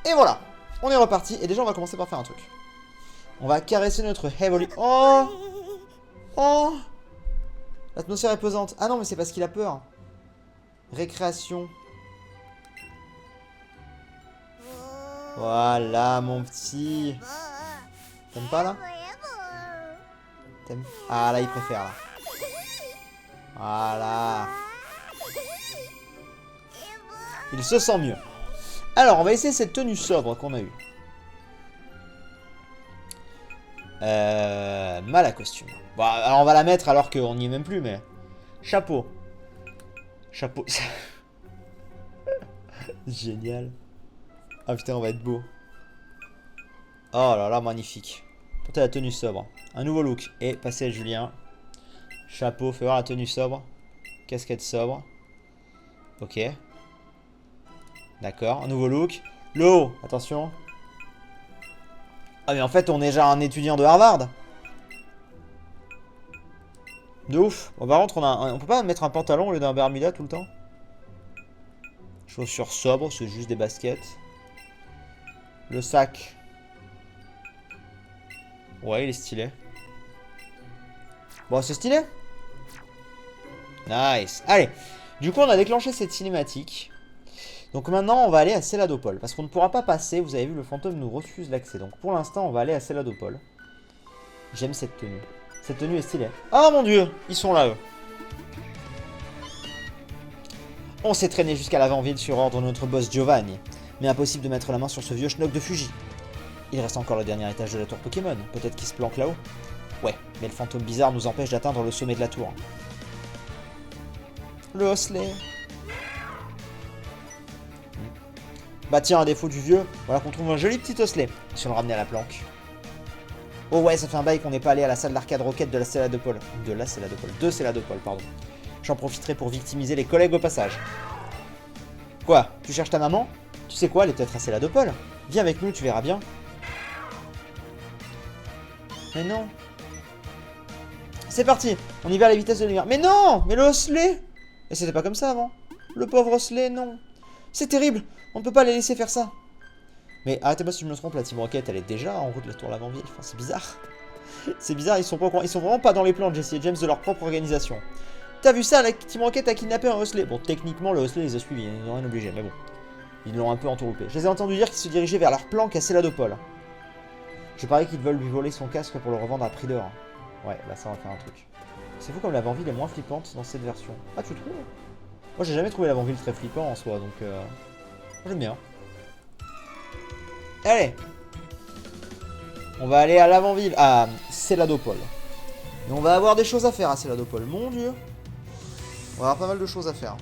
Et voilà. On est reparti. Et déjà, on va commencer par faire un truc. On va caresser notre Heavily. Oh! Oh! L'atmosphère est pesante. Ah non, mais c'est parce qu'il a peur. Récréation. Voilà, mon petit. T'aimes pas, là? T'aimes? Ah, là, il préfère, là. Voilà. Il se sent mieux. Alors, on va essayer cette tenue sobre qu'on a eue. Mal à costume. Bon, alors on va la mettre alors qu'on n'y est même plus, mais... Chapeau. Chapeau. Génial. Ah putain, on va être beau. Oh là là, magnifique. Portez la tenue sobre. Un nouveau look. Et passer à Julien. Chapeau, fais voir la tenue sobre. Casquette sobre. Ok. D'accord, un nouveau look. L'eau, attention. Ah mais en fait, on est déjà un étudiant de Harvard. De ouf. Bon, par contre, on peut pas mettre un pantalon au lieu d'un Bermuda tout le temps. Chaussures sobres, c'est juste des baskets. Le sac. Ouais, il est stylé. Bon, c'est stylé. Nice. Allez. Du coup, on a déclenché cette cinématique. Donc maintenant, on va aller à Céladopol. Parce qu'on ne pourra pas passer. Vous avez vu, le fantôme nous refuse l'accès. Donc pour l'instant, on va aller à Céladopol. J'aime cette tenue. Cette tenue est stylée. Oh mon dieu, ils sont là, eux. On s'est traîné jusqu'à l'avant-ville sur ordre de notre boss Giovanni. Mais impossible de mettre la main sur ce vieux schnock de Fuji. Il reste encore le dernier étage de la tour Pokémon. Peut-être qu'il se planque là-haut. Ouais, mais le fantôme bizarre nous empêche d'atteindre le sommet de la tour. Le Hosley. Bah tiens, à défaut du vieux, voilà qu'on trouve un joli petit Hosley. Si on le ramenait à la planque. Oh ouais, ça fait un bail qu'on n'est pas allé à la salle d'arcade roquette de la Céladopol. De Céladopol, pardon. J'en profiterai pour victimiser les collègues au passage. Quoi? Tu cherches ta maman? Tu sais quoi, elle est peut-être à Céladopol. Viens avec nous, tu verras bien. Mais non. C'est parti, on y va à la vitesse de la lumière. Mais non! Mais le Hosley! Et c'était pas comme ça avant. Le pauvre Hosley, non. C'est terrible, on ne peut pas les laisser faire ça. Mais arrêtez-moi si je me trompe, la Team Rocket, elle est déjà en route de la tour l'avant-ville. Enfin, c'est bizarre. C'est bizarre, ils sont pas au courant. Ils sont vraiment pas dans les plans de Jesse et James de leur propre organisation. T'as vu ça, la Team Rocket a kidnappé un Hosley. Bon, techniquement, le Hosley les a suivis, ils n'ont rien obligé, mais bon. Ils l'ont un peu entourloupé. Je les ai entendus dire qu'ils se dirigeaient vers leur planque à Céladopol. Je parie qu'ils veulent lui voler son casque pour le revendre à prix d'or. Ouais, bah ça on va faire un truc. C'est fou comme l'avant-ville est moins flippante dans cette version. Ah, tu trouves? Moi, j'ai jamais trouvé l'avant-ville très flippant en soi, donc j'aime bien. Allez! On va aller à l'avant-ville, à Céladopol. Et on va avoir des choses à faire à Céladopol, mon dieu. On va avoir pas mal de choses à faire.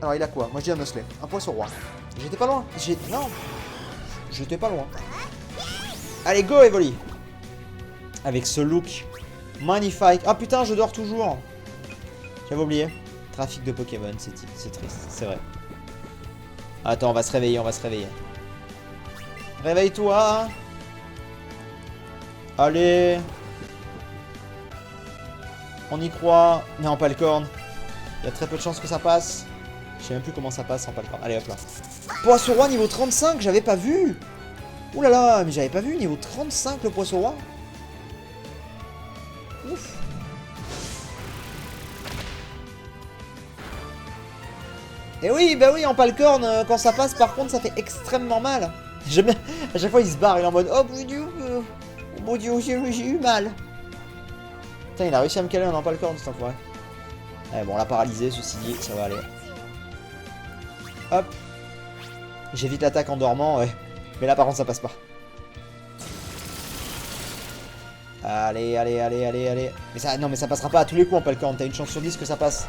Alors, il a quoi? Moi, je dis un Hosley. Un poisson roi. J'étais pas loin. Non! J'étais pas loin. Allez, go, Evoli! Avec ce look magnifique. Ah putain, je dors toujours. J'avais oublié. Trafic de Pokémon, c'est triste, c'est vrai. Attends, on va se réveiller, on va se réveiller. Réveille-toi. Allez. On y croit. Mais en Palcorne, il y a très peu de chances que ça passe. Je sais même plus comment ça passe en Palcorne. Allez, hop là. Poisson roi niveau 35, j'avais pas vu. Ouh là là, mais j'avais pas vu niveau 35 le poisson roi. Ouf. Et oui, bah oui, en Palcorne, quand ça passe, par contre, ça fait extrêmement mal. J'aime bien. À chaque fois, il se barre, il est en mode oh mon dieu, j'ai eu mal. Putain, il a réussi à me caler un Palcorne, cet enfoiré. Ouais, bon, on l'a paralysé, ceci dit, ça va aller. Hop. J'évite l'attaque en dormant, ouais. Mais là, par contre, ça passe pas. Allez, allez, allez, allez, allez. Mais ça, non, mais ça passera pas à tous les coups en Palcorne. T'as une chance sur 10 que ça passe.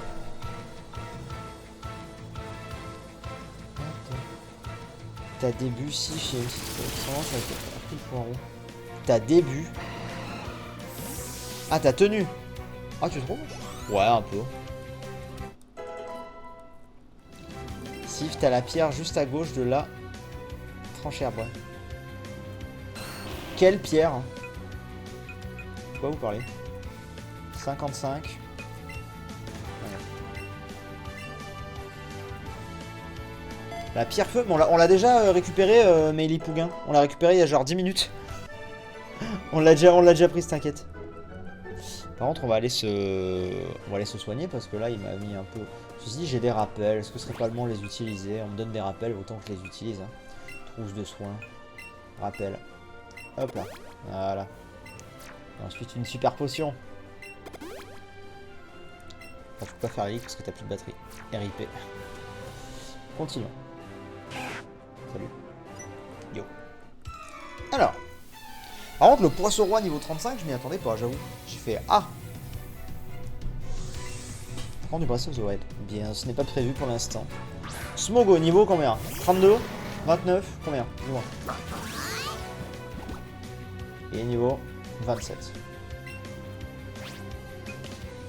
T'as début, si, chez une ça a été pris le poireau. T'as début. Ah, t'as tenu. Ah, tu trouves? Ouais, un peu. Sif, t'as la pierre juste à gauche de la tranchée à bois. Quelle pierre? De quoi vous parlez? 55. La pierre feu, bon, on l'a déjà récupéré, Meili Pouguin. On l'a récupéré il y a genre 10 minutes. On l'a déjà prise, t'inquiète. Par contre, on va aller se soigner parce que là, il m'a mis un peu... Ceci dit, j'ai des rappels. Est-ce que ce serait pas le moment de les utiliser? On me donne des rappels, autant que je les utilise. Hein. Trousse de soins. Rappel. Hop là. Voilà. Et ensuite, une super potion. Enfin, je peux pas faire RIP parce que t'as plus de batterie. RIP. Continuons. Salut. Yo. Alors. Par contre, le poisson roi niveau 35, je m'y attendais pas, j'avoue. J'ai fait ah. Prends du Breath of the Wild. Bien, ce n'est pas prévu pour l'instant. Smogo, niveau combien? 32, 29, combien? Dis-moi. Et niveau 27.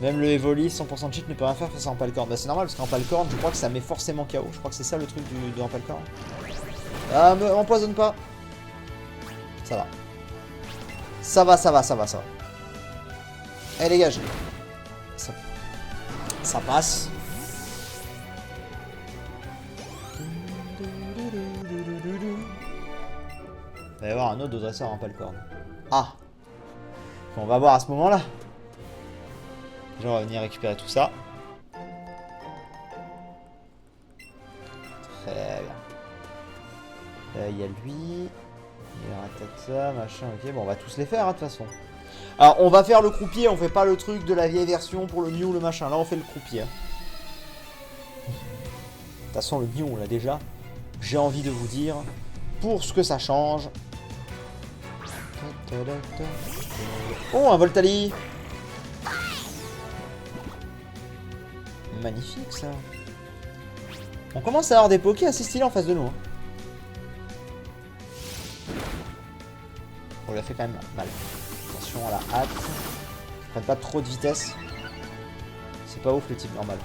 Même le Evoli 100% cheat ne peut rien faire face à Empalcorn. Bah c'est normal parce qu'Empalcorn, je crois que ça met forcément KO. Je crois que c'est ça le truc de Empalcorn. Ah, me empoisonne pas. Ça va. Ça va. Allez, dégage. Ça passe. Il va y avoir un autre dresseur en Empalcorn. Ah. On va voir à ce moment-là. Déjà, on va venir récupérer tout ça. Très bien. Il y a lui. Il y a Ratata, machin, ok. Bon, on va tous les faire, hein, de toute façon. Alors, on va faire le croupier. On fait pas le truc de la vieille version pour le Mew, le machin. Là, on fait le croupier. De toute façon, le Mew, on l'a déjà. J'ai envie de vous dire, pour ce que ça change. Oh, un Voltali. Magnifique, ça. On commence à avoir des pokés assez stylés en face de nous. Hein. On lui a fait quand même mal. Attention à la hâte. Prenne pas trop de vitesse. C'est pas ouf le type normal.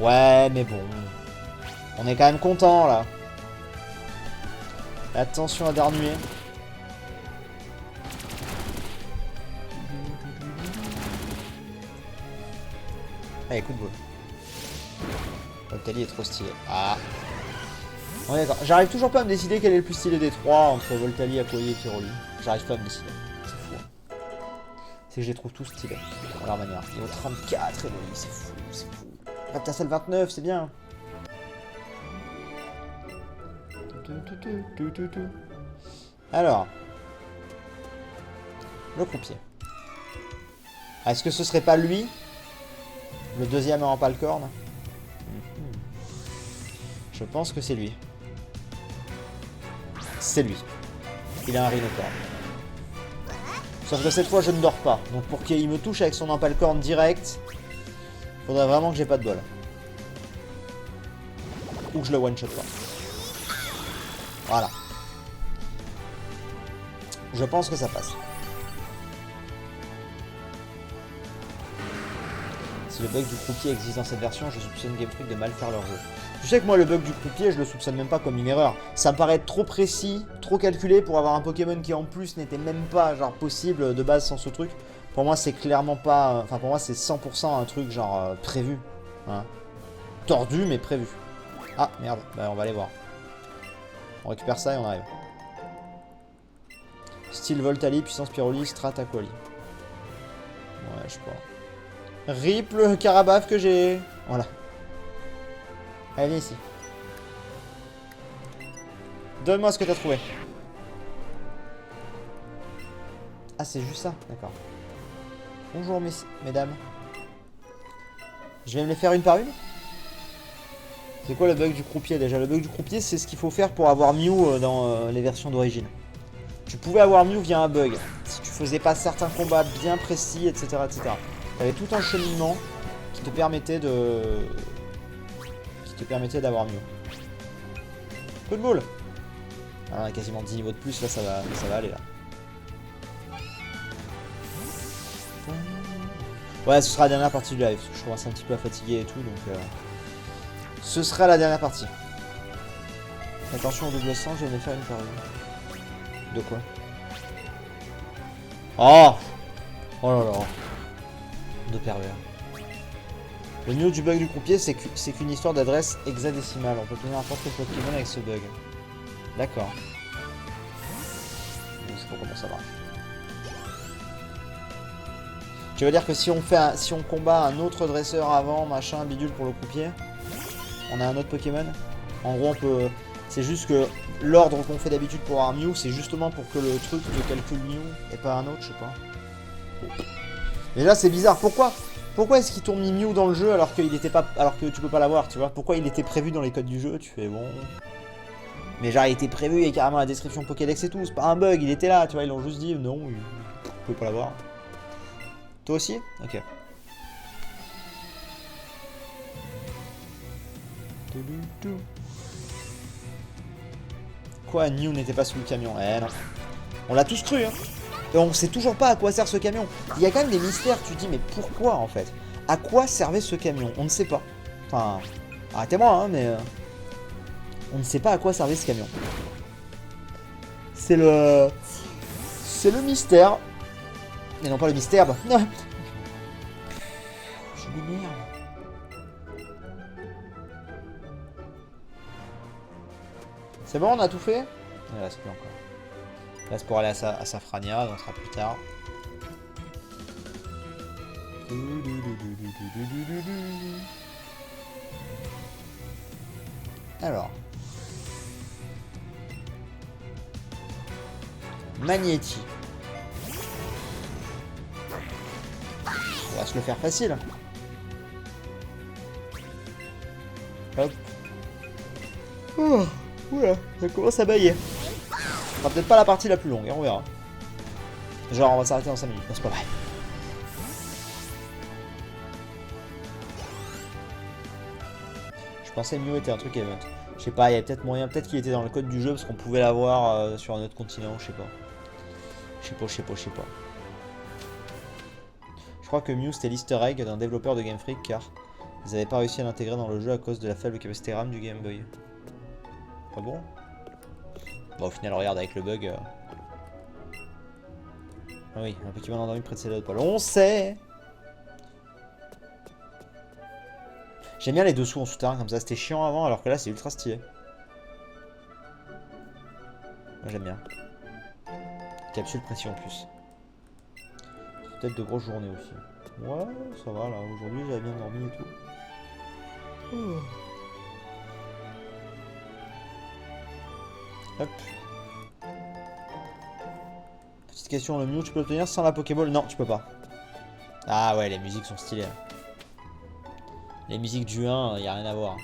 Ouais, mais bon. On est quand même content là. Attention à Darnuer. Allez, coup de boule. Voltali est trop stylé. Ah. On est d'accord. J'arrive toujours pas à me décider quel est le plus stylé des trois entre Voltali, Akoye et Pyroli. J'arrive pas à me décider. C'est fou. Hein. C'est que je les trouve tous stylés. À leur manière. Niveau 34, Evoli, c'est fou. C'est fou. Raptassel 29, c'est bien. Alors. Le croupier. Est-ce que ce serait pas lui? Le deuxième en Empalcorn? Je pense que c'est lui. C'est lui. Il a un rhinocorn. Sauf que cette fois, je ne dors pas. Donc pour qu'il me touche avec son Empalcorn direct, faudrait vraiment que j'ai pas de bol. Ou que je le one-shot pas. Voilà. Je pense que ça passe. Si le bug du croupier existe dans cette version, je soupçonne Game Freak de mal faire leur jeu. Tu sais que moi, le bug du croupier, je le soupçonne même pas comme une erreur. Ça me paraît trop précis, trop calculé pour avoir un Pokémon qui en plus n'était même pas genre possible de base sans ce truc. Pour moi, c'est clairement pas... Enfin, pour moi, c'est 100% un truc genre prévu. Hein. Tordu, mais prévu. Ah, merde. Bah, on va aller voir. On récupère ça et on arrive. Style Voltali, puissance Pyroli, Strat Aquali. Ouais, je sais pas. RIP le Carabaf que j'ai. Voilà. Allez, viens ici. Donne-moi ce que t'as trouvé. Ah, c'est juste ça, d'accord. Bonjour, mesdames. Je vais me les faire une par une. C'est quoi le bug du croupier déjà? Le bug du croupier, c'est ce qu'il faut faire pour avoir Mew dans les versions d'origine. Tu pouvais avoir Mew via un bug. Si tu faisais pas certains combats bien précis, etc. etc. T'avais tout un cheminement qui te permettait de... d'avoir Mew. Coup de boule. Ah, on a quasiment 10 niveaux de plus, là ça va aller là. Ouais, ce sera la dernière partie du live, parce que je commence un petit peu à fatiguer et tout, donc... Ce sera la dernière partie. Attention au double sang, je vais me faire une par une. De quoi? Oh! Oh là là. De pervers. Le mieux du bug du croupier, c'est qu'une histoire d'adresse hexadécimale. On peut tenir n'importe quel Pokémon avec ce bug. D'accord. Je sais pas comment ça marche. Tu veux dire que si on combat un autre dresseur avant, machin, bidule pour le croupier, on a un autre Pokémon? En gros, on peut... C'est juste que l'ordre qu'on fait d'habitude pour avoir Mew, c'est justement pour que le truc te calcule Mew et pas un autre, je sais pas. Mais là, c'est bizarre. Pourquoi est-ce qu'ils t'ont mis Mew dans le jeu alors qu'il était pas, alors que tu peux pas l'avoir, tu vois? Pourquoi il était prévu dans les codes du jeu? Tu fais bon. Mais genre, il était prévu, il y a carrément la description Pokédex et tout. C'est pas un bug, il était là, tu vois? Ils l'ont juste dit non, il peut pas l'avoir. Toi aussi? Ok. Quoi, Mew n'était pas sous le camion? Eh non. On l'a tous cru, hein. Et on sait toujours pas à quoi sert ce camion. Il y a quand même des mystères, tu te dis, mais pourquoi en fait? À quoi servait ce camion? On ne sait pas. Enfin, arrêtez-moi, hein, mais... on ne sait pas à quoi servait ce camion. C'est le... C'est le mystère. Mais non pas le mystère. Bah... Je m'énerve. C'est bon, on a tout fait? Il reste plus encore. Là, c'est pour aller à Safrania, on sera plus tard. Alors. Magnéti. On va se le faire facile. Hop. Oh, oula, ça commence à bailler. Ce sera peut-être pas la partie la plus longue, hein, on verra. Genre, on va s'arrêter dans 5 minutes. Non, c'est pas vrai. Je pensais Mew était un truc event. Je sais pas, il y avait peut-être moyen, peut-être qu'il était dans le code du jeu parce qu'on pouvait l'avoir sur un autre continent, je sais pas. Je sais pas. Je crois que Mew c'était l'easter egg d'un développeur de Game Freak car ils n'avaient pas réussi à l'intégrer dans le jeu à cause de la faible capacité RAM du Game Boy. Pas bon? Bon, au final, regarde avec le bug. Ah oui, un Pokémon endormi près de ses doigts. On sait! J'aime bien les dessous en souterrain comme ça, c'était chiant avant alors que là c'est ultra stylé. Moi j'aime bien. Capsule précis en plus. Peut-être de grosses journées aussi. Ouais, ça va là, aujourd'hui j'avais bien dormi et tout. Oh. Hop. Petite question, le Mew tu peux l'obtenir sans la Pokéball? Non, tu peux pas. Ah ouais, les musiques sont stylées. Les musiques du 1, y a rien à voir.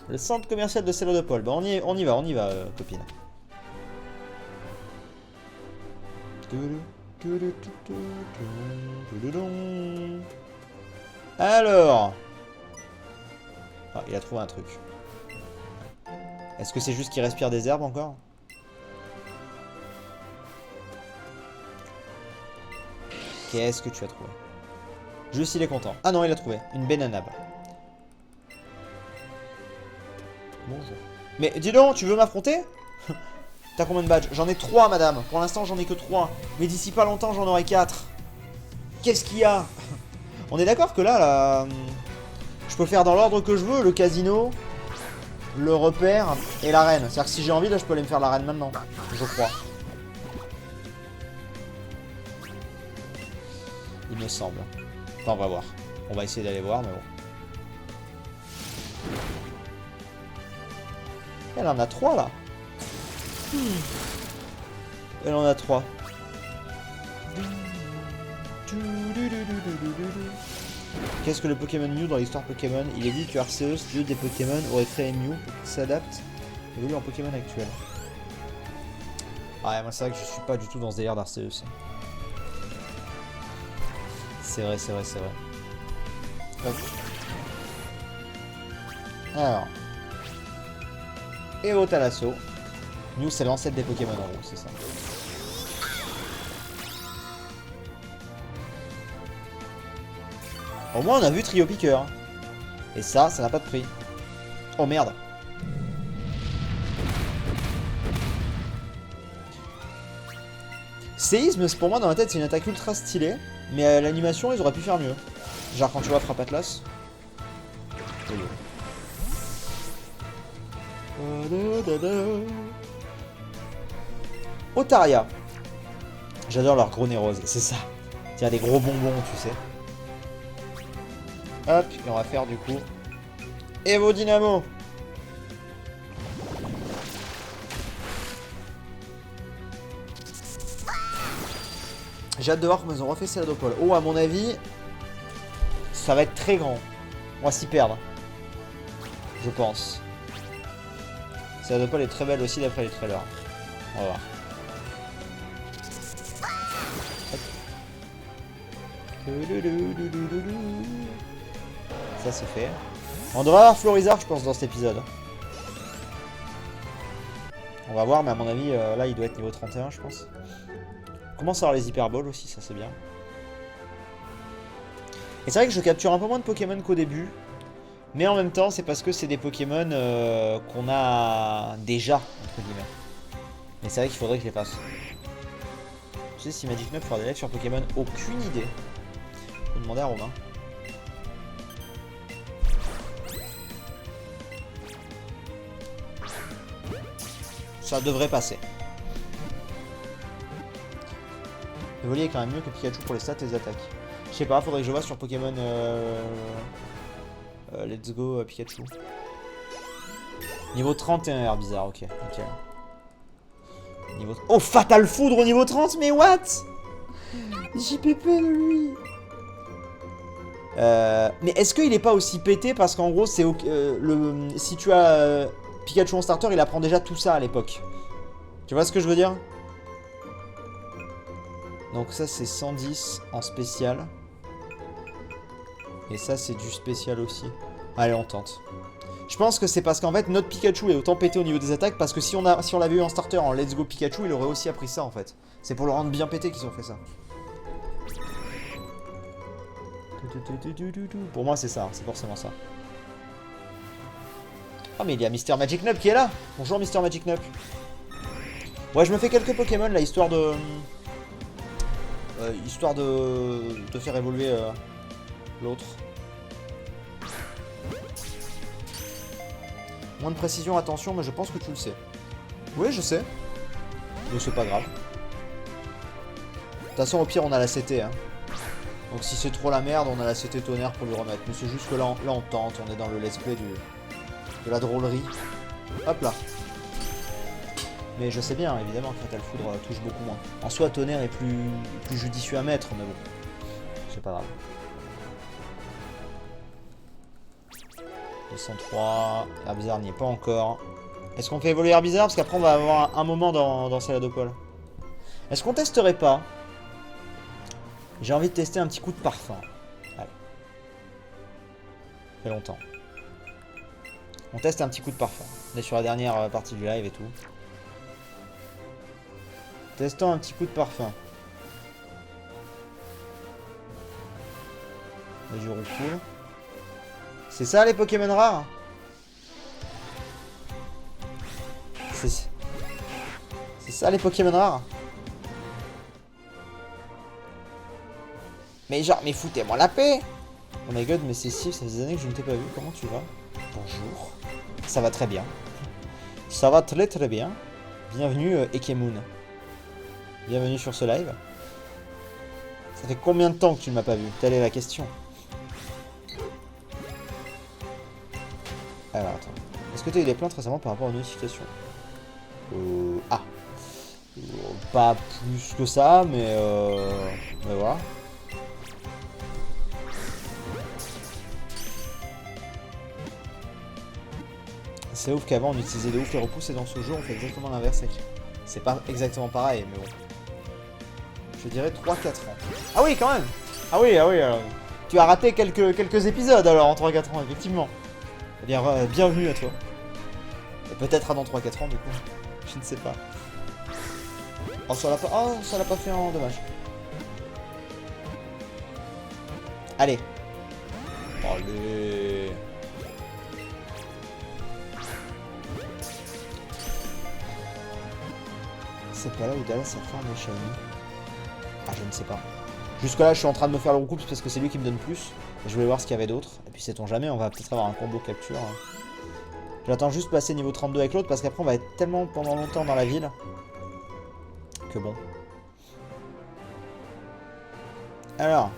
Le centre commercial de Célodopole. Bah on y va, copine. Alors. Ah, il a trouvé un truc. Est-ce que c'est juste qu'il respire des herbes encore? Qu'est-ce que tu as trouvé? Juste il est content. Ah non, il a trouvé. Une Benanab. Bonjour. Mais dis donc, tu veux m'affronter? T'as combien de badges? J'en ai 3, madame. Pour l'instant, j'en ai que 3. Mais d'ici pas longtemps, j'en aurai 4. Qu'est-ce qu'il y a? On est d'accord que là, je peux faire dans l'ordre que je veux. Le casino, le repère et l'arène. C'est-à-dire que si j'ai envie, là, je peux aller me faire l'arène maintenant. Je crois. Il me semble. Enfin, on va voir. On va essayer d'aller voir, mais bon. Elle en a 3 là. Elle en a 3. Qu'est-ce que le Pokémon Mew dans l'histoire Pokémon? Il est dit que Arceus, dieu des Pokémon, aurait créé Mew pour qu'il s'adapte et évolue en Pokémon actuel. Ah, moi c'est vrai que je suis pas du tout dans ce délire d'Arceus. C'est vrai. Hop. Alors. Evo Talasso. Mew c'est l'ancêtre des Pokémon en gros, c'est ça. Au moins on a vu Trio Piqueur. Et ça n'a pas de prix. Oh merde. Séisme, pour moi dans ma tête c'est une attaque ultra stylée. Mais l'animation ils auraient pu faire mieux. Genre quand tu vois Frappe Atlas. Otaria. J'adore leur gros nez rose, c'est ça. Tiens, des gros bonbons, tu sais. Hop, et on va faire du coup Evo Dynamo. J'ai hâte de voir comment ils ont refait Céladopole. Oh, à mon avis, ça va être très grand. On va s'y perdre. Je pense. Céladopole est très belle aussi d'après les trailers. On va voir. Ça c'est fait. On devrait avoir Florizard, je pense, dans cet épisode. On va voir, mais à mon avis, là, il doit être niveau 31, je pense. On commence à avoir les Hyperballs aussi, ça c'est bien. Et c'est vrai que je capture un peu moins de Pokémon qu'au début. Mais en même temps, c'est parce que c'est des Pokémon qu'on a déjà, entre guillemets. Mais c'est vrai qu'il faudrait que je les fasse. Tu sais, si Magic 9 fera des lives sur Pokémon, aucune idée. Faut demander à Romain. Ça devrait passer. Evoli est quand même mieux que Pikachu pour les stats et les attaques. Je sais pas, faudrait que je vois sur Pokémon Let's Go Pikachu. Niveau 31 Herbizarre, ok, nickel. Niveau... Oh, Fatal Foudre au niveau 30, mais what? JPP de lui. Mais est-ce qu'il est pas aussi pété parce qu'en gros, c'est si tu as Pikachu en starter, il apprend déjà tout ça à l'époque. Tu vois ce que je veux dire? Donc ça, c'est 110 en spécial. Et ça, c'est du spécial aussi. Allez, on tente. Je pense que c'est parce qu'en fait, notre Pikachu est autant pété au niveau des attaques. Parce que si on l'avait eu en starter en Let's Go Pikachu, il aurait aussi appris ça, en fait. C'est pour le rendre bien pété qu'ils ont fait ça. Pour moi, c'est ça. C'est forcément ça. Oh, mais il y a Mister Magic Nub qui est là. Bonjour, Mister Magic Nub. Ouais, je me fais quelques Pokémon, là, histoire de... faire évoluer l'autre. Moins de précision, attention, mais je pense que tu le sais. Oui, je sais. Mais c'est pas grave. De toute façon, au pire, on a la CT. Hein. Donc si c'est trop la merde, on a la CT tonnerre pour lui remettre. Mais c'est juste que là, on tente. On est dans le let's play de la drôlerie. Hop là. Mais je sais bien, évidemment, que Fatal Foudre touche beaucoup moins. En soi, tonnerre est plus judicieux à mettre, mais bon. C'est pas grave. 203. Herbizarre n'y est pas encore. Est-ce qu'on fait évoluer Herbizarre? Parce qu'après, on va avoir un moment dans Céladopole. Est-ce qu'on testerait pas? J'ai envie de tester un petit coup de parfum. Allez. Ça fait longtemps. On teste un petit coup de parfum. On est sur la dernière partie du live et tout. Testons un petit coup de parfum. Et du roucoule. C'est ça les Pokémon rares? C'est ça les Pokémon rares? Mais genre, mais foutez-moi la paix! Oh my god, mais c'est si, ça fait des années que je ne t'ai pas vu. Comment tu vas? Bonjour. Ça va très bien. Ça va très très bien. Bienvenue Ekemoon. Bienvenue sur ce live. Ça fait combien de temps que tu ne m'as pas vu? Telle est la question. Alors attends. Est-ce que tu as eu des plaintes récemment par rapport aux notifications? Ah. Pas plus que ça, mais voilà. C'est ouf qu'avant on utilisait de ouf les repousses et dans ce jeu on fait exactement l'inverse. C'est pas exactement pareil, mais bon. Je dirais 3-4 ans. Ah oui, quand même. Ah oui, alors, tu as raté quelques épisodes alors en 3-4 ans, effectivement. Eh bien, bienvenue à toi. Et peut-être à dans 3-4 ans, du coup. Je ne sais pas. Oh, ça l'a pas fait en dommage. Allez. Allez. C'est pas là où Dallas a fait un shiny. Ah, je ne sais pas. Jusque là, je suis en train de me faire le recoupe parce que c'est lui qui me donne plus. Et je voulais voir ce qu'il y avait d'autre. Et puis sait-on jamais, on va peut-être avoir un combo capture. J'attends juste passer niveau 32 avec l'autre parce qu'après on va être tellement pendant longtemps dans la ville. Que bon. Alors.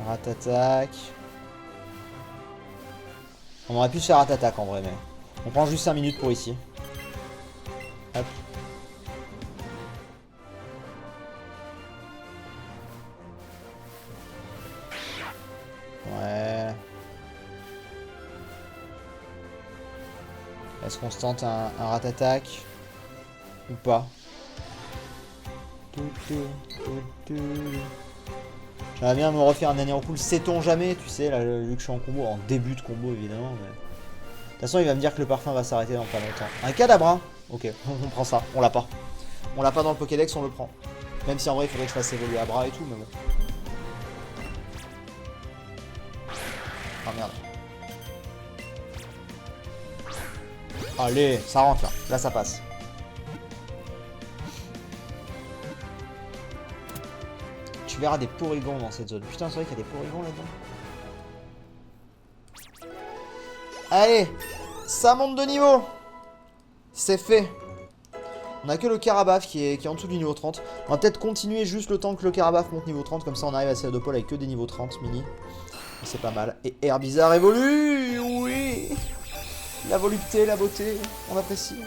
Rat-attaque. On aurait pu se faire rat-attaque en vrai, mais... On prend juste 5 minutes pour ici. Hop. Ouais. Est-ce qu'on se tente un rat-attaque ou pas? J'aimerais bien me refaire un dernier cool, sait-on jamais, tu sais, là, vu que je suis en combo, en début de combo évidemment. Mais... De toute façon, il va me dire que le parfum va s'arrêter dans pas longtemps. Un cadabra. Ok, on prend ça, on l'a pas. On l'a pas dans le Pokédex, on le prend. Même si en vrai, il faudrait que je fasse évoluer Abra et tout, mais bon. Ah merde. Allez, ça rentre là. Là, ça passe. Tu verras des Porygons dans cette zone. Putain, c'est vrai qu'il y a des Porygons là-dedans. Allez, ça monte de niveau. C'est fait. On a que le Carabaf qui est en dessous du niveau 30. On va peut-être continuer juste le temps que le Carabaf monte niveau 30. Comme ça, on arrive à Céladopol avec que des niveaux 30 mini. C'est pas mal. Et Herbizarre évolue. Oui. La volupté, la beauté. On apprécie.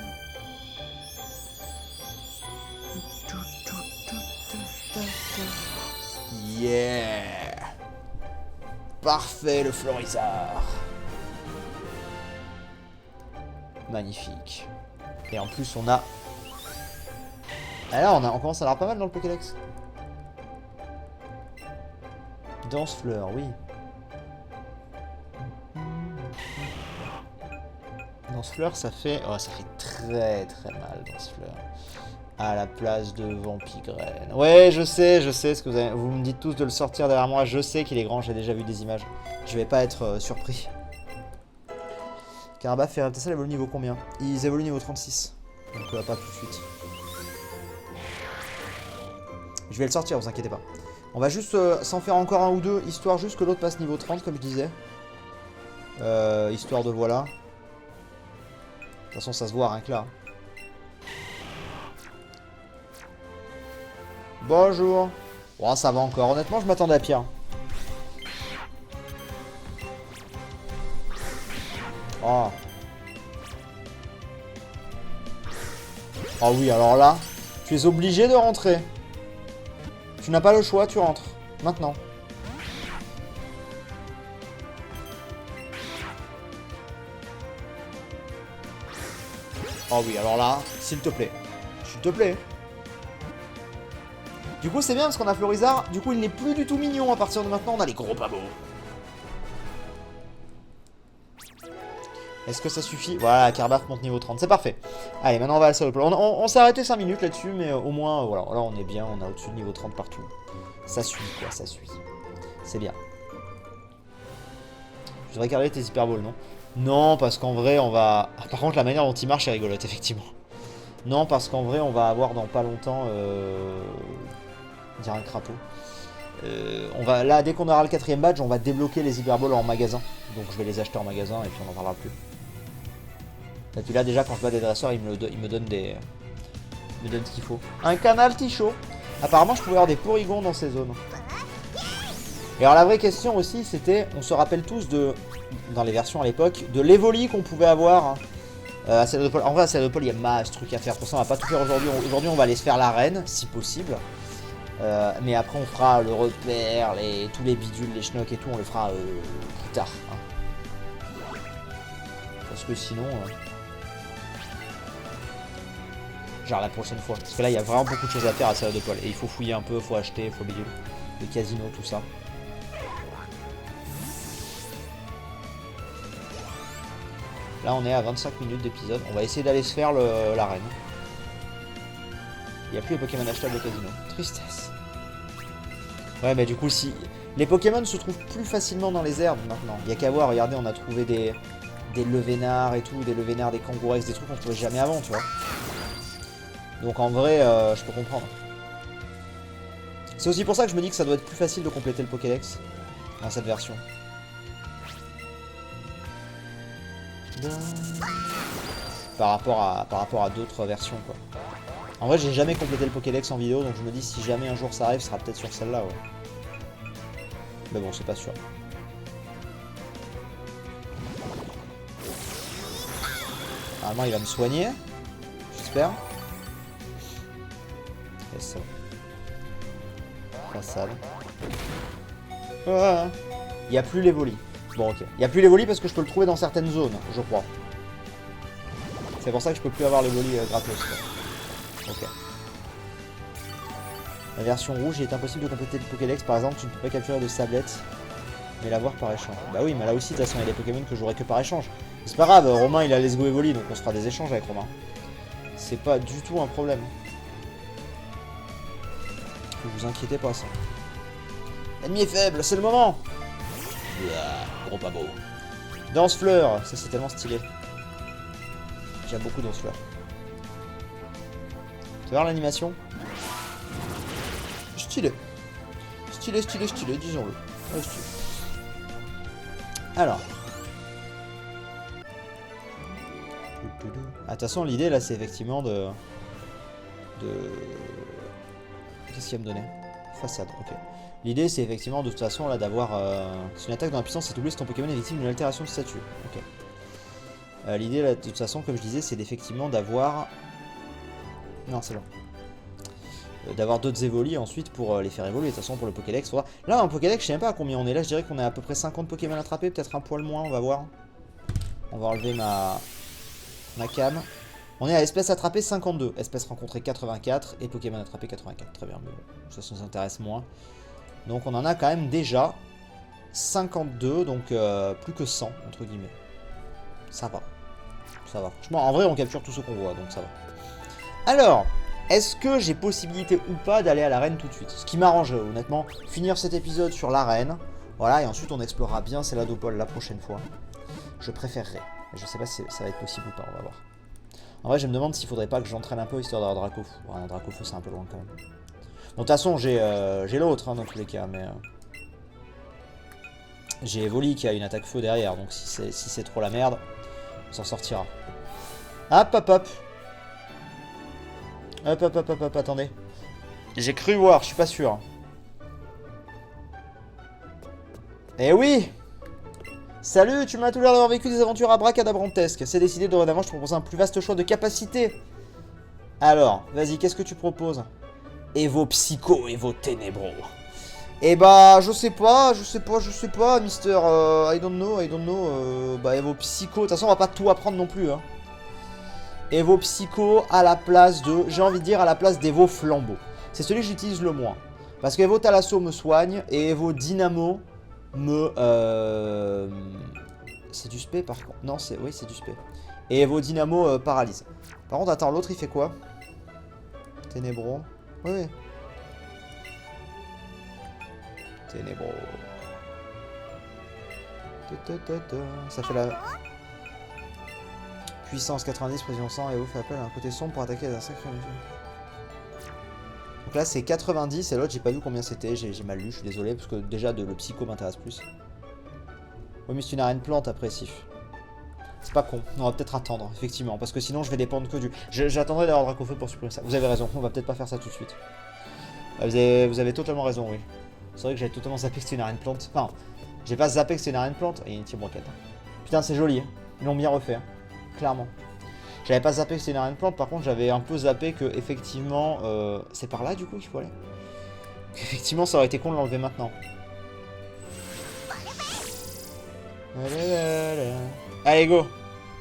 Yeah. Parfait, le Florizard. Magnifique. Et en plus, on a... Alors, on commence à avoir pas mal dans le Pokédex. Dansefleur, oui. Dansefleur, ça fait... Oh, ça fait très très mal, Dansefleur. À la place de Vampigraine. Ouais, je sais ce que vous avez... Vous me dites tous de le sortir derrière moi. Je sais qu'il est grand, j'ai déjà vu des images. Je vais pas être surpris. Carabaf et Reptile évoluent niveau combien? Ils évoluent niveau 36. Donc pas tout de suite. Je vais le sortir, vous inquiétez pas. On va juste s'en faire encore un ou deux, histoire juste que l'autre passe niveau 30, comme je disais. Histoire de voilà. De toute façon, ça se voit rien que là. Bonjour. Bon, ça va encore. Honnêtement, je m'attendais à pire. Oh. Oh oui, alors là, tu es obligé de rentrer. Tu n'as pas le choix, tu rentres. Maintenant. Oh oui, alors là, s'il te plaît. S'il te plaît. Du coup, c'est bien parce qu'on a Florizard. Du coup, il n'est plus du tout mignon à partir de maintenant. On a les gros pavots. Est-ce que ça suffit? Voilà, Carabaf monte niveau 30. C'est parfait. Allez, maintenant on va à la Céladopol. On s'est arrêté 5 minutes là-dessus, mais au moins, voilà. Là, on est bien. On a au-dessus de niveau 30 partout. Ça suit, quoi. Ça suit. C'est bien. Je devrais garder tes hyperballs, non? Non, parce qu'en vrai, on va... Ah, par contre, la manière dont il marche est rigolote, effectivement. Non, parce qu'en vrai, on va avoir dans pas longtemps... dire un crapaud. On va... Là, dès qu'on aura le 4ème badge, on va débloquer les hyperballs en magasin. Donc je vais les acheter en magasin et puis on n'en parlera plus. Et puis là, déjà, quand je bats des dresseurs, il me donne des... Il me donne ce qu'il faut. Un canal Ticho. Apparemment, je pouvais avoir des Porygons dans ces zones. Et alors, la vraie question aussi, c'était... On se rappelle tous de... Dans les versions à l'époque, de l'Evoli qu'on pouvait avoir... Hein. À Céladopol. En vrai, à Céladopol, il y a masse de trucs à faire. Pour ça, on va pas tout faire aujourd'hui. Aujourd'hui, on va aller se faire l'arène, si possible. Mais après, on fera le repère, tous les bidules, les schnocks et tout, on le fera plus tard. Hein. Parce que sinon... genre la prochaine fois. Parce que là, il y a vraiment beaucoup de choses à faire à Céladopol. Et il faut fouiller un peu, il faut acheter, il faut bidule. Le casino, tout ça. Là, on est à 25 minutes d'épisode. On va essayer d'aller se faire l'arène. Il n'y a plus les Pokémon achetables au casino. Tristesse. Ouais, mais du coup, si... Les Pokémon se trouvent plus facilement dans les herbes maintenant. Il n'y a qu'à voir, regardez, on a trouvé des Levénards et tout, des Levénards, des Kangourex, des trucs qu'on ne trouvait jamais avant, tu vois. Donc en vrai, je peux comprendre. C'est aussi pour ça que je me dis que ça doit être plus facile de compléter le Pokédex. dans cette version. Par rapport à d'autres versions, quoi. En vrai, j'ai jamais complété le Pokédex en vidéo, donc je me dis si jamais un jour ça arrive, ce sera peut-être sur celle-là, ouais. Mais bon, c'est pas sûr. Normalement, il va me soigner. J'espère. Et ça. Façade. Ah. Il n'y a plus l'Evoli. Bon, ok. Il n'y a plus l'Evoli parce que je peux le trouver dans certaines zones, je crois. C'est pour ça que je peux plus avoir l'Evoli gratos, quoi. Ok. La version rouge, il est impossible de compléter le Pokédex. Par exemple, tu ne peux pas capturer de sablette, mais l'avoir par échange. Bah oui, mais là aussi, de toute façon, il y a des Pokémon que j'aurai que par échange. C'est pas grave, Romain, il a Let's Go Evoli, donc on se fera des échanges avec Romain. C'est pas du tout un problème. Ne vous inquiétez pas, ça. L'ennemi est faible, c'est le moment. Gros pas beau. Dansefleur, ça c'est tellement stylé. J'aime beaucoup Dansefleur. Tu vas voir l'animation? Stylé. Stylé, stylé, stylé, disons-le. Ouais, stylé. Alors. Ah, de toute façon, l'idée là, c'est effectivement de... Qu'est-ce qu'il va me donner? Façade, ok. L'idée, c'est effectivement de toute façon là d'avoir... Si une attaque dans la puissance est doublée, si ton Pokémon est victime d'une altération de statut. Ok. L'idée là, de toute façon, comme je disais, c'est effectivement d'avoir... Non, c'est bon. D'avoir d'autres évolis ensuite pour les faire évoluer. De toute façon, pour le Pokédex, faudra... Là, en Pokédex, je sais même pas à combien on est. Là, je dirais qu'on est à peu près 50 Pokémon attrapés, peut-être un poil moins, on va voir. On va enlever ma cam. On est à espèces attrapées 52, espèces rencontrées 84 et Pokémon attrapés 84. Très bien, mais bon, ça nous intéresse moins. Donc on en a quand même déjà 52, donc plus que 100, entre guillemets. Ça va. Ça va. Franchement, en vrai, on capture tout ce qu'on voit, donc ça va. Alors, est-ce que j'ai possibilité ou pas d'aller à l'arène tout de suite? Ce qui m'arrange, honnêtement, finir cet épisode sur l'arène. Voilà, et ensuite on explorera bien Céladopole la prochaine fois. Je préférerais. Je sais pas si ça va être possible ou pas, on va voir. En vrai, je me demande s'il faudrait pas que j'entraîne un peu histoire d'avoir Dracofeu. Ouais, Dracofeu, c'est un peu loin quand même. Bon, de toute façon, j'ai l'autre, hein, dans tous les cas, mais... J'ai Evoli qui a une attaque feu derrière, donc si c'est trop la merde, on s'en sortira. Hop, hop, hop. Hop, hop, hop, hop, hop, attendez. J'ai cru voir, je suis pas sûr. Eh oui! Salut, tu m'as tout l'air d'avoir vécu des aventures abracadabrantesques. C'est décidé, dorénavant, je te propose un plus vaste choix de capacités. Alors, vas-y, qu'est-ce que tu proposes? Evo Psycho, Evo Ténébro. Eh bah, je sais pas, Mister... I don't know, bah, Evo Psycho, de toute façon, on va pas tout apprendre non plus, hein. Evo Psycho à la place de... J'ai envie de dire à la place d'Evo Flambeau. C'est celui que j'utilise le moins. Parce que Evo Thalasso me soigne, et Evo Dynamo... C'est du spé par contre. Non, c'est... Oui, c'est du spé. Et Evo Dynamo paralyse. Par contre, attends, l'autre il fait quoi? Ténébro. Oui. Ténébro. Ça fait la... Puissance 90, précision 100, et Evo fait appel à un côté sombre pour attaquer un sacré... Donc là c'est 90 et l'autre j'ai pas vu combien c'était, j'ai mal lu, je suis désolé parce que déjà le psycho m'intéresse plus. Oui mais c'est une arène plante après-sif. C'est pas con, on va peut-être attendre, effectivement, parce que sinon je vais dépendre que du... J'attendrai d'avoir Dracofeu pour supprimer ça. Vous avez raison, on va peut-être pas faire ça tout de suite. Vous avez totalement raison, oui. C'est vrai que j'avais totalement zappé que c'était une arène plante. Enfin, j'ai pas zappé que c'était une arène plante. Et une team roquette. Putain c'est joli, hein. Ils l'ont bien refait, hein. Clairement. J'avais pas zappé que c'était une arène plante, par contre j'avais un peu zappé que effectivement c'est par là du coup qu'il faut aller. Effectivement ça aurait été con de l'enlever maintenant. Allez go.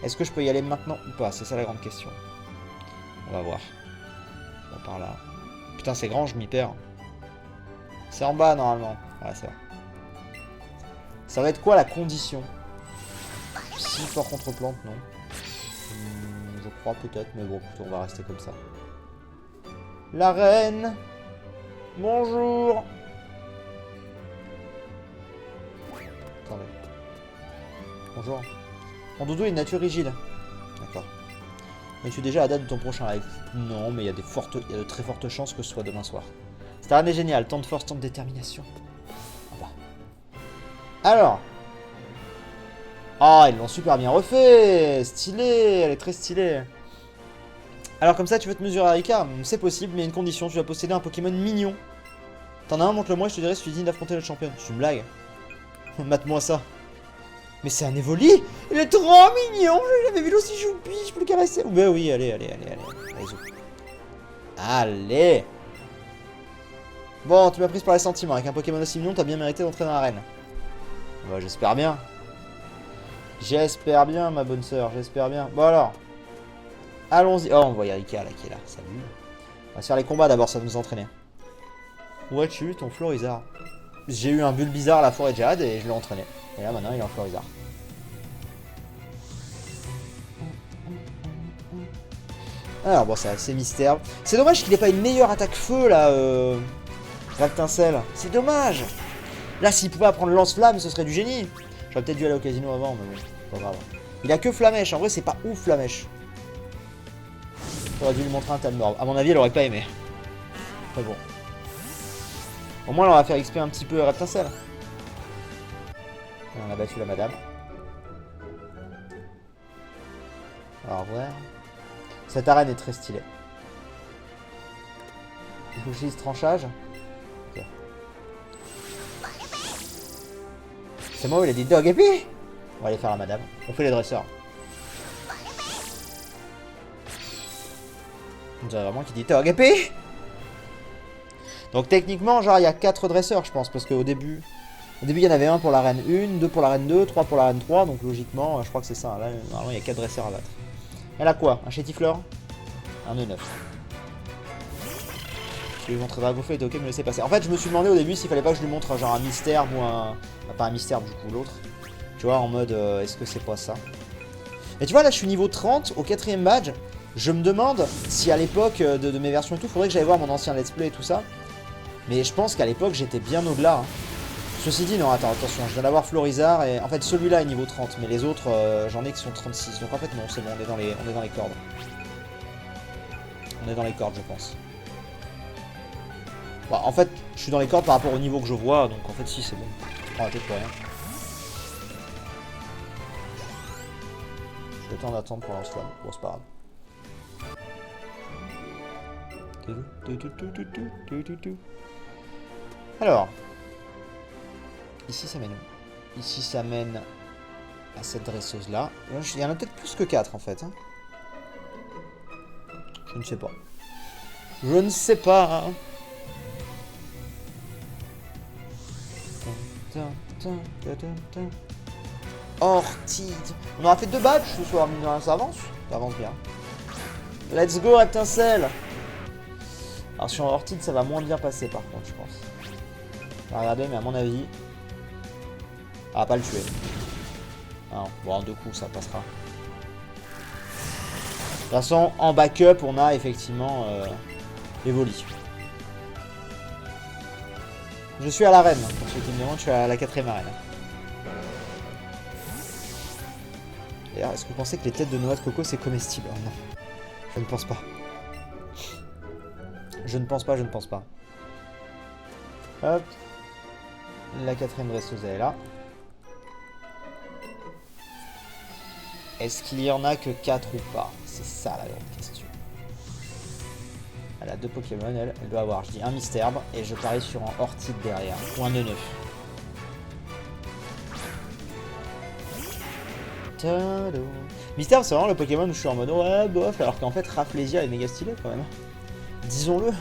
Est-ce que je peux y aller maintenant ou pas? C'est ça la grande question. On va voir. Bon, par là. Putain c'est grand, je m'y perds. C'est en bas normalement. Ouais c'est vrai. Ça va être quoi la condition? Si fort contre plante, non. Je crois peut-être, mais bon, on va rester comme ça. La reine. Bonjour. Attendez. Bonjour. Mon doudou est une nature rigide. D'accord. Es-tu déjà à la date de ton prochain live? Non, mais il y a de très fortes chances que ce soit demain soir. Cette arène est géniale. Tant de force, tant de détermination. Ah bah. Alors. Ah, ils l'ont super bien refait. Stylé, elle est très stylée. Alors comme ça, tu veux te mesurer à Rika? C'est possible, mais une condition, tu dois posséder un Pokémon mignon. T'en as un, montre-le-moi, je te dirai si tu es digne d'affronter notre championne. C'est une blague. Mate-moi ça. Mais c'est un Evoli. Il est trop mignon. Je l'avais vu aussi choupi, je peux le caresser. Bah oui, allez. Allez. Bon, tu m'as prise par les sentiments. Avec un Pokémon aussi mignon, t'as bien mérité d'entrer dans l'arène. Bah, j'espère bien. J'espère bien, ma bonne sœur, j'espère bien. Bon alors. Allons-y. Oh, on voit Erika là qui est là. Salut. On va se faire les combats d'abord, ça va nous entraîner. Où as-tu eu ton Florizard? J'ai eu un Bulbizarre à la forêt de Jade et je l'ai entraîné. Et là maintenant il est en Florizard. Alors bon, c'est assez mystère. C'est dommage qu'il ait pas une meilleure attaque feu là, Rectincelle. C'est dommage. Là, s'il pouvait apprendre lance-flamme, ce serait du génie. J'aurais peut-être dû aller au casino avant, mais bon, c'est pas grave. Il a que Flamèche. En vrai, c'est pas ouf Flamèche. J'aurais dû lui montrer un Talmor. À mon avis, elle aurait pas aimé. Très bon. Au moins, on va faire XP un petit peu Reptincelle. On a battu la madame. Alors, voir. Cette arène est très stylée. Il faut que j'utilise tranchage. Ok. C'est moi où il a dit dog épée. On va aller faire la madame. On fait les dresseurs. On dirait vraiment qu'il dit dog épée. Donc techniquement, genre, il y a 4 dresseurs, je pense, parce qu'au début... il y en avait un pour l'arène 1, 2 pour l'arène 2, 3 pour l'arène 3, donc logiquement, je crois que c'est ça. Là, normalement, il y a 4 dresseurs à battre. Elle a quoi? Un chétifleur? Un E9. Je vais lui montrer Dragofeu, était ok, me laisser passer. En fait, je me suis demandé au début s'il fallait pas que je lui montre genre un mystère ou un... Enfin, pas un mystère, du coup, l'autre. Tu vois, en mode, est-ce que c'est pas ça? Et tu vois, là, je suis niveau 30, au 4ème badge. Je me demande si à l'époque de mes versions et tout, faudrait que j'aille voir mon ancien let's play et tout ça. Mais je pense qu'à l'époque, j'étais bien au-delà. Hein. Ceci dit, non, attends, attention, je viens d'avoir Florizard et... En fait, celui-là est niveau 30, mais les autres, j'en ai qui sont 36. Donc en fait, non, c'est bon, on est dans les cordes. On est dans les cordes, je pense. Bon, en fait, je suis dans les cordes par rapport au niveau que je vois, donc en fait, si, c'est bon. Je prends la tête pour rien. J'ai le temps d'attendre pour lance-flamme. Bon, c'est pas grave. Alors, ici ça mène où? Ici ça mène à cette dresseuse là. Il y en a peut-être plus que 4 en fait. Hein. Je ne sais pas. Je ne sais pas. Ortide. On aura fait 2 badges ce soir, ça avance. Ça avance bien. Let's go, Reptincelle. Alors sur Ortide, ça va moins bien passer par contre, je pense. On va regarder, mais à mon avis... on va pas le tuer. Non, bon, en 2 coups, ça passera. De toute façon, en backup, on a effectivement Evoli. Je suis à l'arène, pour ceux qui me demandent, je suis à la 4ème arène. D'ailleurs, est-ce que vous pensez que les têtes de noix de coco, c'est comestible? Oh, non, je ne pense pas. Je ne pense pas. Hop. La 4ème dresseuse, elle est là. Est-ce qu'il y en a que 4 ou pas? C'est ça la grande question. Elle a 2 Pokémon, elle doit avoir, je dis, un Mystherbe, et je parie sur un Ortide derrière, ou un E9. Mystherbe, c'est vraiment le Pokémon où je suis en mode ouais, bof, alors qu'en fait, Rafflesia est méga stylé quand même. Disons-le.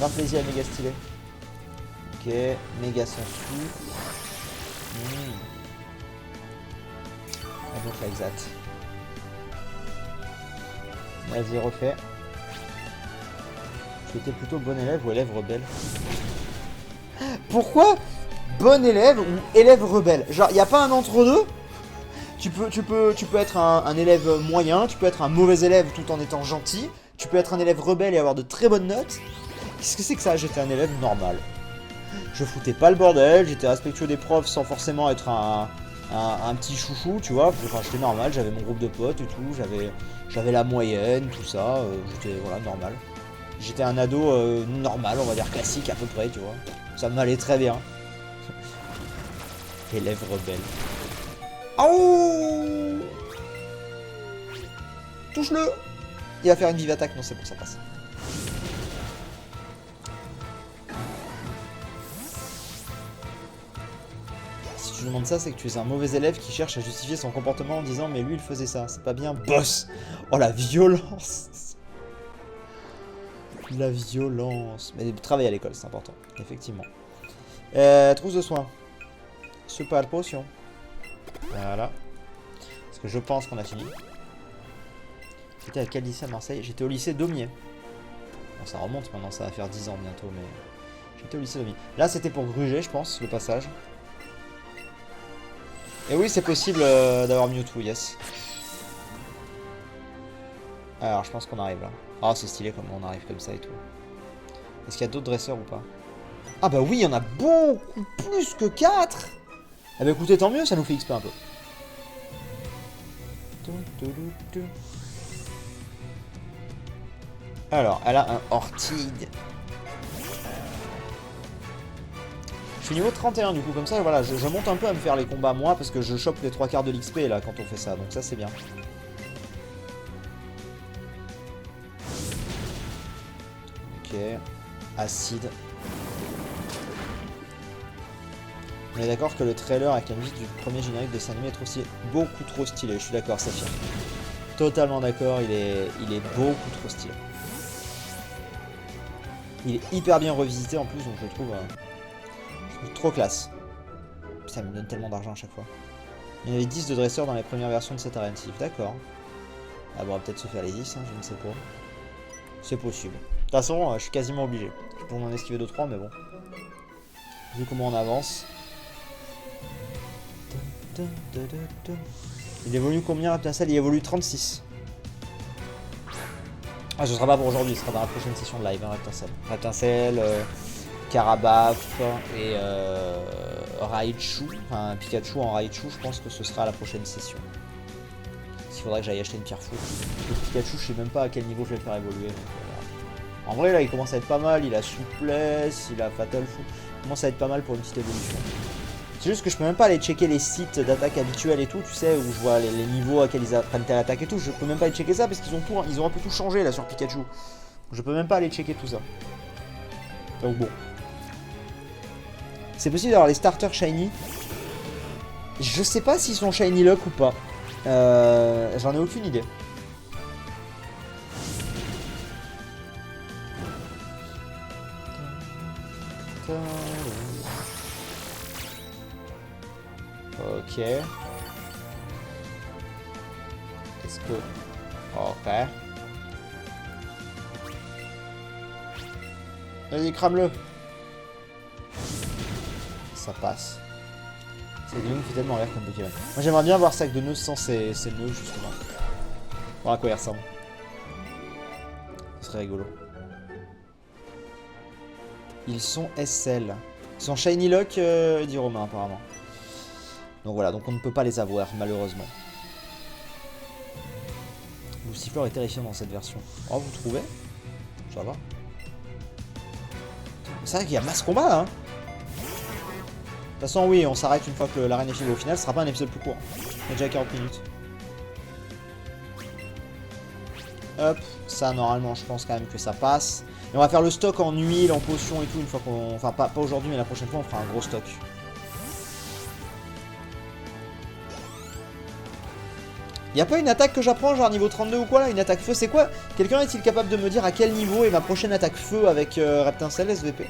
Rafflesia est méga stylé. Ok, méga sensu. Et donc la exact. Vas-y, refais. Tu étais plutôt bon élève ou élève rebelle? Pourquoi bon élève ou élève rebelle? Genre, y a pas un entre-deux? Tu peux être un élève moyen, tu peux être un mauvais élève tout en étant gentil, tu peux être un élève rebelle et avoir de très bonnes notes. Qu'est-ce que c'est que ça? J'étais un élève normal. Je foutais pas le bordel, j'étais respectueux des profs sans forcément être un petit chouchou, tu vois. Enfin, j'étais normal, j'avais mon groupe de potes et tout, j'avais la moyenne, tout ça, j'étais, voilà, normal. J'étais un ado normal, on va dire classique à peu près, tu vois. Ça m'allait très bien. Élève rebelle. Oh! Touche-le! Il va faire une vive attaque, non c'est bon, ça passe. Si tu demandes ça, c'est que tu es un mauvais élève qui cherche à justifier son comportement en disant mais lui il faisait ça, c'est pas bien, boss! Oh la violence! La violence. Mais travailler à l'école, c'est important, effectivement. Trousse de soins. Super potion. Voilà. Parce que je pense qu'on a fini. J'étais à quel lycée à Marseille? J'étais au lycée Daumier. Bon, ça remonte maintenant, ça va faire 10 ans bientôt, mais... J'étais au lycée Daumier. Là, c'était pour gruger, je pense, le passage. Et oui, c'est possible d'avoir Mewtwo, yes. Alors, je pense qu'on arrive là. Ah, c'est stylé comme on arrive comme ça et tout. Est-ce qu'il y a d'autres dresseurs ou pas? Ah bah oui, il y en a beaucoup plus que 4. Ah bah écoutez, tant mieux, ça nous fait XP un peu. Alors, elle a un Orchid. Je suis niveau 31 du coup, comme ça, voilà, je monte un peu à me faire les combats moi, parce que je chope les 3/4 de l'XP là quand on fait ça, donc ça c'est bien. Ok, acide. On est d'accord que le trailer avec la musique du premier générique de dessin animé est trop stylé. Beaucoup trop stylé, je suis d'accord, Saphir. Totalement d'accord, il est beaucoup trop stylé. Il est hyper bien revisité en plus, donc je le trouve trop classe. Ça me donne tellement d'argent à chaque fois. Il y avait 10 de dresseurs dans les premières versions de cette arène. D'accord. Ah bon, on va peut-être se faire les 10, hein, je ne sais pas. C'est possible. De toute façon, je suis quasiment obligé. Je peux m'en esquiver 2-3, mais bon. Vu comment on avance. Il évolue combien Raptincelle? Il évolue 36. Ah, ce sera pas pour aujourd'hui, ce sera dans la prochaine session de live, hein, Raptincelle. Raptincelle, Karabaf et Raichu. Enfin, Pikachu en Raichu, je pense que ce sera à la prochaine session. Il faudrait que j'aille acheter une pierre fou. Le Pikachu, je sais même pas à quel niveau je vais le faire évoluer. Donc, en vrai, là, il commence à être pas mal. Il a souplesse, il a fatal fou. Il commence à être pas mal pour une petite évolution. C'est juste que je peux même pas aller checker les sites d'attaque habituels et tout, tu sais, où je vois les niveaux à quels ils apprennent telle attaque et tout. Je peux même pas aller checker ça parce qu'ils ont tout, ils ont un peu tout changé là sur Pikachu. Je peux même pas aller checker tout ça. Donc bon. C'est possible d'avoir les starters shiny. Je sais pas s'ils sont shiny luck ou pas. J'en ai aucune idée. Ok. Est-ce que... Ok. Vas-y, crame-le. Ça passe. C'est Lune fait tellement rire comme Pokémon. Moi j'aimerais bien voir Sac de nœuds sans ses nœuds justement. Voir à quoi il ressemble. Ce serait rigolo. Ils sont SL. Ils sont Shiny Lock, dit Romain apparemment. Donc voilà, donc on ne peut pas les avoir malheureusement. Lucifleur est terrifiant dans cette version. Oh, vous trouvez? Ça va. C'est vrai qu'il y a masse combat là. Hein. De toute façon, oui, on s'arrête une fois que l'arène est finie. Au final, ce sera pas un épisode plus court. On est déjà à 40 minutes. Hop, ça normalement, je pense quand même que ça passe. Et on va faire le stock en huile, en potion et tout une fois qu'on... Enfin, pas aujourd'hui, mais la prochaine fois, on fera un gros stock. Y'a pas une attaque que j'apprends, genre niveau 32 ou quoi là? Une attaque feu, c'est quoi? Quelqu'un est-il capable de me dire à quel niveau est ma prochaine attaque feu avec Reptincelle SVP?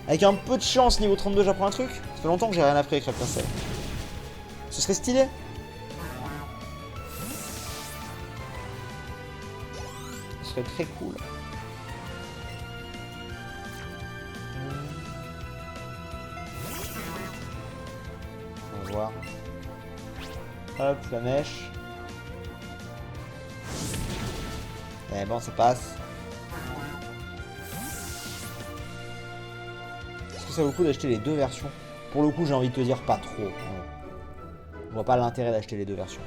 Avec un peu de chance, niveau 32, j'apprends un truc? Ça fait longtemps que j'ai rien appris avec Reptincelle. Ce serait stylé. Ce serait très cool. On va voir. Hop, la mèche. Et bon, ça passe. Est-ce que ça vaut le coup d'acheter les deux versions? Pour le coup, j'ai envie de te dire pas trop. Je vois pas l'intérêt d'acheter les deux versions.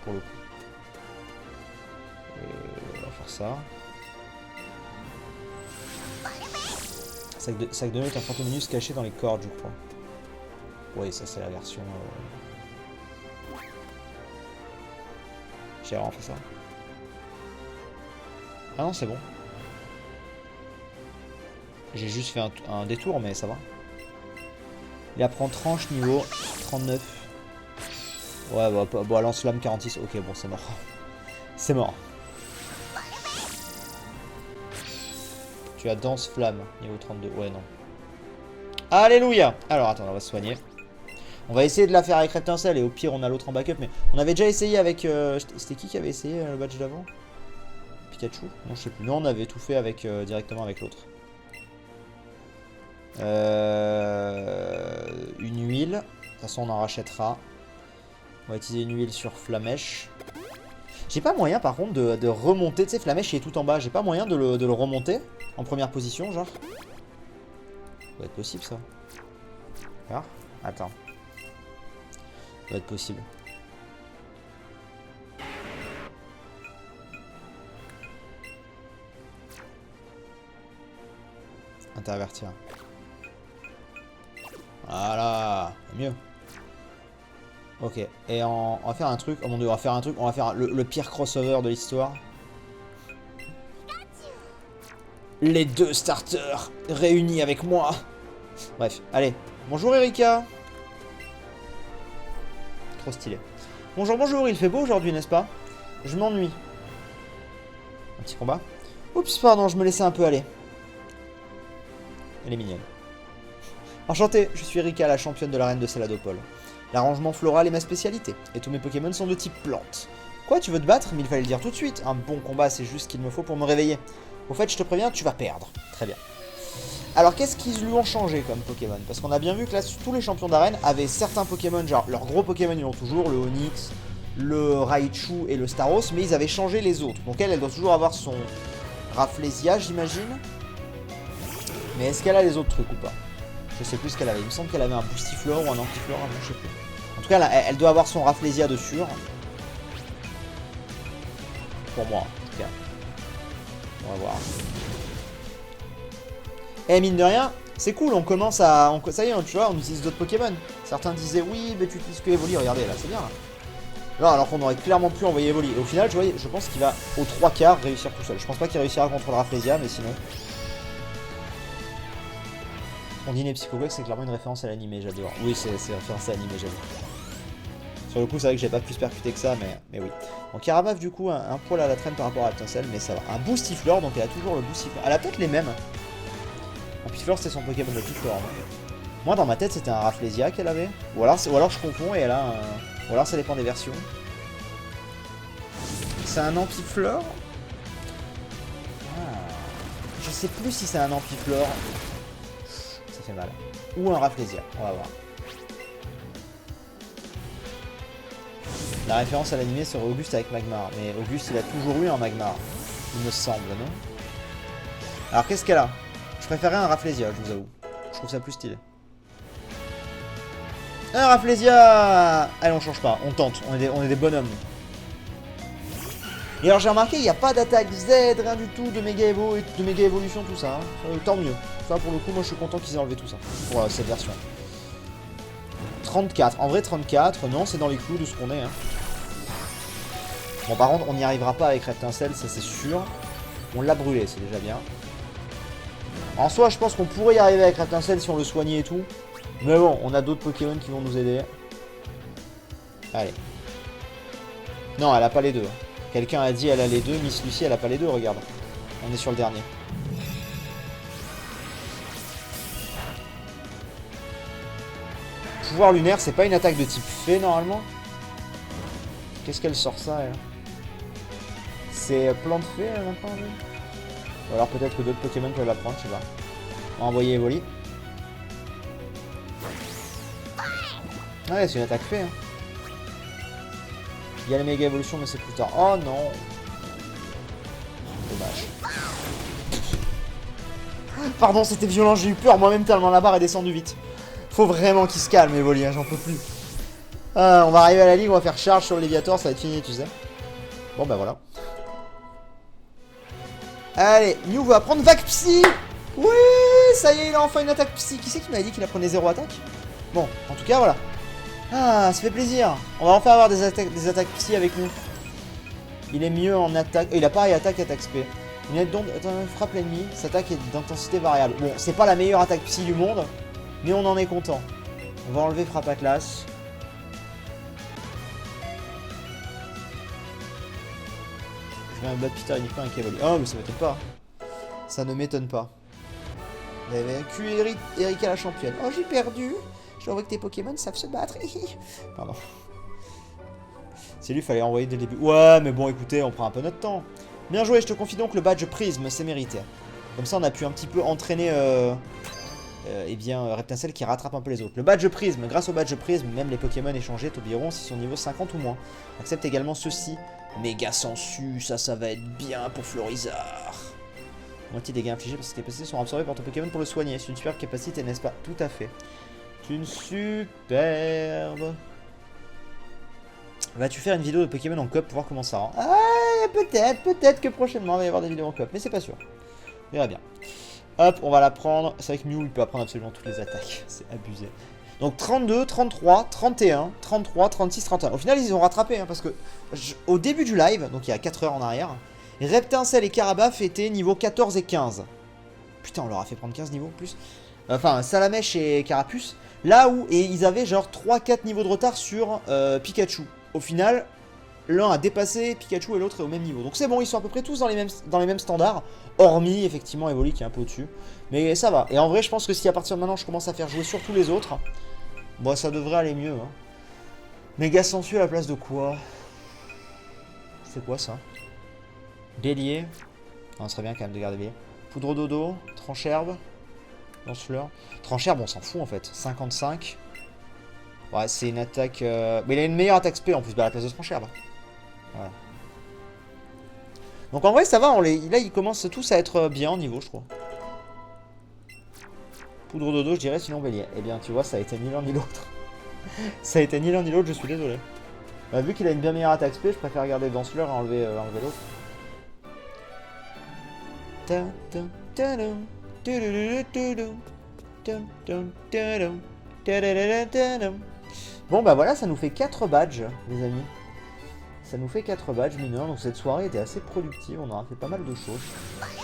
Pour le coup. On va faire ça. Sac de nœuds est un fantominus caché dans les cordes, je crois. Oui, ça c'est la version... J'ai vraiment fait ça. Ah non, c'est bon. J'ai juste fait un détour, mais ça va. Il apprend tranche niveau 39. Ouais, bah lance-flamme 46. Ok, bon, c'est mort. C'est mort. Tu as danse flamme, niveau 32. Ouais, non. Alléluia. Alors, attends, on va se soigner. On va essayer de la faire avec Reptincelle et au pire, on a l'autre en backup. Mais on avait déjà essayé avec... C'était qui avait essayé le badge d'avant? Pikachu? Non, je sais plus. Non, on avait tout fait avec directement avec l'autre. Une huile. De toute façon, on en rachètera. On va utiliser une huile sur Flamèche. J'ai pas moyen, par contre, de remonter. Tu sais, Flamèche, il est tout en bas. J'ai pas moyen de le remonter en première position, genre. Ça doit être possible, ça. Alors, attends. Ça doit être possible. Intervertir. Voilà, mieux. Ok, et on va faire un truc. Oh mon dieu, on va faire un truc. On va faire le pire crossover de l'histoire. Les deux starters réunis avec moi. Bref, allez. Bonjour Erika. Trop stylé. Bonjour, bonjour, il fait beau aujourd'hui, n'est-ce pas? Je m'ennuie. Un petit combat. Oups, pardon, je me laissais un peu aller. Elle est mignonne. Enchanté, je suis Erika, la championne de l'arène de Céladopole. L'arrangement floral est ma spécialité, et tous mes Pokémon sont de type plante. Quoi, tu veux te battre? Mais il fallait le dire tout de suite. Un bon combat, c'est juste ce qu'il me faut pour me réveiller. Au fait, je te préviens, tu vas perdre. Très bien. Alors, qu'est-ce qu'ils lui ont changé comme Pokémon? Parce qu'on a bien vu que là, tous les champions d'arène avaient certains Pokémon, genre leurs gros Pokémon, ils l'ont toujours, le Onix, le Raichu et le Staros, mais ils avaient changé les autres. Donc elle doit toujours avoir son Rafflesia, j'imagine. Mais est-ce qu'elle a les autres trucs ou pas? Je sais plus ce qu'elle avait. Il me semble qu'elle avait un Boostiflore ou un Antiflore avant, je sais plus. En tout cas, elle doit avoir son Rafflesia de sûr. Pour moi, en tout cas. On va voir. Et mine de rien, c'est cool, on commence à... ça y est, tu vois, on utilise d'autres Pokémon. Certains disaient, oui, mais tu utilises que Evoli. Regardez, là, c'est bien, là. Là, alors qu'on aurait clairement pu envoyer Evoli. Et au final, tu vois, je pense qu'il va aux 3/4 réussir tout seul. Je pense pas qu'il réussira contre le Rafflesia, mais sinon... Ondine Psychobox, c'est clairement une référence à l'animé, j'adore. Oui, c'est une référence à l'animé, j'adore. Sur le coup, c'est vrai que j'ai pas plus percuté que ça, mais oui. Donc Caramaf, du coup, un poil à la traîne par rapport à Reptincelle, mais ça va. Un Boostiflore, donc elle a toujours le Boostiflore. Elle a peut-être les mêmes. Un Boostiflore, c'était son Pokémon de Boostiflore. Moi, dans ma tête, c'était un Rafflesia qu'elle avait. Ou alors je confonds et elle a un... Ou alors ça dépend des versions. C'est un Ampiflore. Je sais plus si c'est un Ampiflore. Ça fait mal. Ou un Rafflesia, on va voir. La référence à l'animé serait Auguste avec Magmar. Mais Auguste, il a toujours eu un Magmar. Il me semble, non? Alors, qu'est-ce qu'elle a? Je préférais un Rafflesia, je vous avoue. Je trouve ça plus stylé. Un Rafflesia! Allez, on change pas. On tente. On est des bonhommes. Et alors, j'ai remarqué, il n'y a pas d'attaque Z, rien du tout, de méga Evo et de méga évolution, tout ça. Hein. Tant mieux. Ça, pour le coup, moi, je suis content qu'ils aient enlevé tout ça. Pour cette version. 34. En vrai, 34, non, c'est dans les clous de ce qu'on est. Hein. Bon, par contre, on n'y arrivera pas avec Reptincelle, ça c'est sûr. On l'a brûlé, c'est déjà bien. En soi, je pense qu'on pourrait y arriver avec Reptincelle si on le soignait et tout. Mais bon, on a d'autres Pokémon qui vont nous aider. Allez. Non, elle a pas les deux. Quelqu'un a dit elle a les deux. Miss Lucie, elle a pas les deux, regarde. On est sur le dernier. Pouvoir lunaire, c'est pas une attaque de type fée normalement. Qu'est-ce qu'elle sort ça, elle? C'est plante fée, elle maintenant, elle. Ou alors peut-être que d'autres Pokémon peuvent la prendre, je sais pas. On va envoyer Evoli. Ah ouais, c'est une attaque fée. Hein. Il y a la méga évolution, mais c'est plus tard. Oh non. Dommage. Pardon, c'était violent, j'ai eu peur moi-même tellement la barre est descendue vite. Faut vraiment qu'il se calme, Evoli, hein, j'en peux plus. On va arriver à la ligue, on va faire charge sur le Léviator, ça va être fini, tu sais. Bon, bah voilà. Allez, Mew va prendre Vague Psy. Oui, ça y est, il a enfin une attaque Psy. Qui c'est qui m'avait dit qu'il apprenait 0 attaque? Bon, en tout cas, voilà. Ah, ça fait plaisir. On va enfin avoir des attaques psy avec nous. Il est mieux en attaque. Il a pareil attaque spé. Une aide donc frappe l'ennemi. Cette attaque est d'intensité variable. Bon, c'est pas la meilleure attaque psy du monde, mais on en est content. On va enlever frappe à classe. Je vais battre Peter uniquement avec Evoli. Oh, mais ça m'étonne pas. Ça ne m'étonne pas. Vous avez vaincu Erika la championne. Oh, j'ai perdu. Je vois que tes Pokémon savent se battre. Pardon. C'est lui, fallait envoyer dès le début. Ouais, mais bon, écoutez, on prend un peu notre temps. Bien joué, je te confie donc le badge Prisme, c'est mérité. Comme ça, on a pu un petit peu entraîner eh bien, Reptincelle qui rattrape un peu les autres. Le badge Prisme, grâce au badge Prisme, même les Pokémon échangés t'obéiront s'ils sont niveau 50 ou moins. Accepte également ceci. Méga Sensu, ça va être bien pour Florizard. Moitié des dégâts infligés par cette capacité sont absorbés par ton Pokémon pour le soigner. C'est une superbe capacité, n'est-ce pas? Tout à fait. C'est une superbe. Vas-tu faire une vidéo de Pokémon en coop pour voir comment ça rend? Ah, peut-être que prochainement il va y avoir des vidéos en coop, mais c'est pas sûr. On verra bien. Hop, on va la prendre. C'est vrai que Mew il peut apprendre absolument toutes les attaques. C'est abusé. Donc 32, 33, 31, 33, 36, 31. Au final, ils ont rattrapé, hein, parce que au début du live, donc il y a 4 heures en arrière, Reptincelle et Carabaf étaient niveau 14 et 15. Putain, on leur a fait prendre 15 niveaux en plus. Enfin, Salamèche et Carapuce. Là où, et ils avaient genre 3-4 niveaux de retard sur Pikachu. Au final, l'un a dépassé Pikachu et l'autre est au même niveau. Donc c'est bon, ils sont à peu près tous dans les mêmes standards. Hormis, effectivement, Evoli qui est un peu au-dessus. Mais ça va. Et en vrai, je pense que si à partir de maintenant, je commence à faire jouer sur tous les autres, bon, ça devrait aller mieux. Hein. Méga Sensu à la place de quoi? C'est quoi ça? Bélier. Non, ce serait bien quand même de garder Bélier. Poudre dodo, Trancherbe, Lance-fleur. Trancherbe, on s'en fout en fait. 55. Ouais, c'est une attaque... Mais il a une meilleure attaque spé en plus, bah, à la place de Trancherbe. Voilà. Donc en vrai, ça va. Là, ils commencent tous à être bien en niveau, je crois. Poudre dodo, je dirais, sinon Bélier. Eh bien, tu vois, ça a été ni l'un ni l'autre. Ça a été ni l'un ni l'autre, je suis désolé. Bah, vu qu'il a une bien meilleure attaque spé, je préfère garder Danseur et enlever l'autre. Bon bah voilà, ça nous fait 4 badges, les amis. Ça nous fait 4 badges mineurs, donc cette soirée était assez productive, on aura fait pas mal de choses.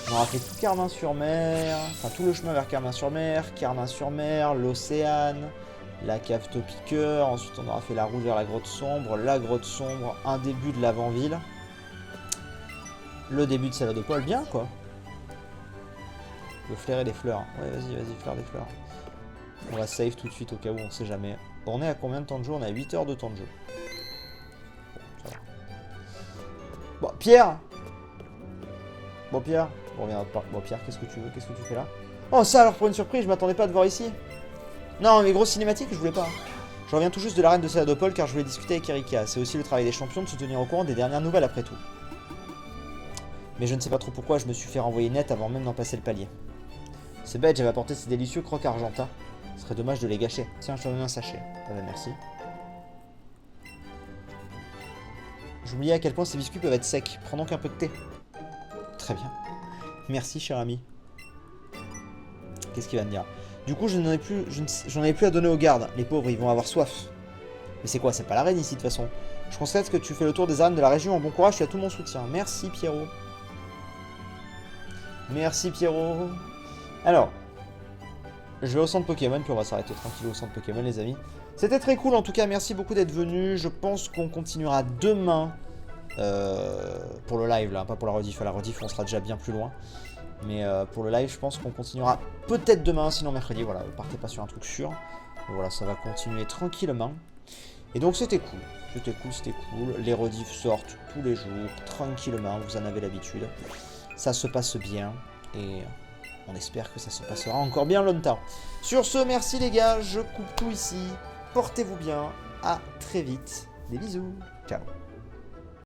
On aura fait tout Carmin-sur-Mer, enfin tout le chemin vers Carmin-sur-Mer, l'Océane, la cave Topiqueur, ensuite on aura fait la route vers la grotte sombre, un début de l'avant-ville. Le début de Salade de Poil, bien quoi. Le flairer des fleurs. Ouais, vas-y, fleur des fleurs. On va save tout de suite au cas où, on sait jamais. On est à combien de temps de jeu? On est à 8 heures de temps de jeu. Bon, ça va. Bon, Pierre. Bon, Pierre. Bon, Pierre, qu'est-ce que tu veux? Qu'est-ce que tu fais là? Oh, ça alors pour une surprise, je m'attendais pas à te voir ici. Non, mais grosse cinématique, je voulais pas. Je reviens tout juste de l'arène de Saladopol car je voulais discuter avec Erika. C'est aussi le travail des champions de se tenir au courant des dernières nouvelles après tout. Mais je ne sais pas trop pourquoi je me suis fait renvoyer net avant même d'en passer le palier. C'est bête, j'avais apporté ces délicieux croques argentins. Ce serait dommage de les gâcher. Tiens, je te donne un sachet. Merci. J'oubliais à quel point ces biscuits peuvent être secs. Prends donc un peu de thé. Très bien. Merci, cher ami. Qu'est-ce qu'il va me dire? Du coup, j'en ai plus à donner aux gardes. Les pauvres, ils vont avoir soif. Mais c'est quoi? C'est pas la reine ici, de toute façon. Je constate que tu fais le tour des arènes de la région. Bon courage, tu as tout mon soutien. Merci, Pierrot. Merci, Pierrot. Alors, je vais au centre Pokémon, puis on va s'arrêter tranquille au centre Pokémon, les amis. C'était très cool, en tout cas, merci beaucoup d'être venus. Je pense qu'on continuera demain pour le live, là, pas pour la rediff. À la rediff, on sera déjà bien plus loin. Mais pour le live, je pense qu'on continuera peut-être demain, sinon mercredi. Voilà, ne partez pas sur un truc sûr. Mais voilà, ça va continuer tranquillement. Et donc, c'était cool. C'était cool. Les rediffs sortent tous les jours, tranquillement, vous en avez l'habitude. Ça se passe bien, et... on espère que ça se passera encore bien longtemps. Sur ce, merci les gars, je coupe tout ici. Portez-vous bien. À très vite. Des bisous. Ciao.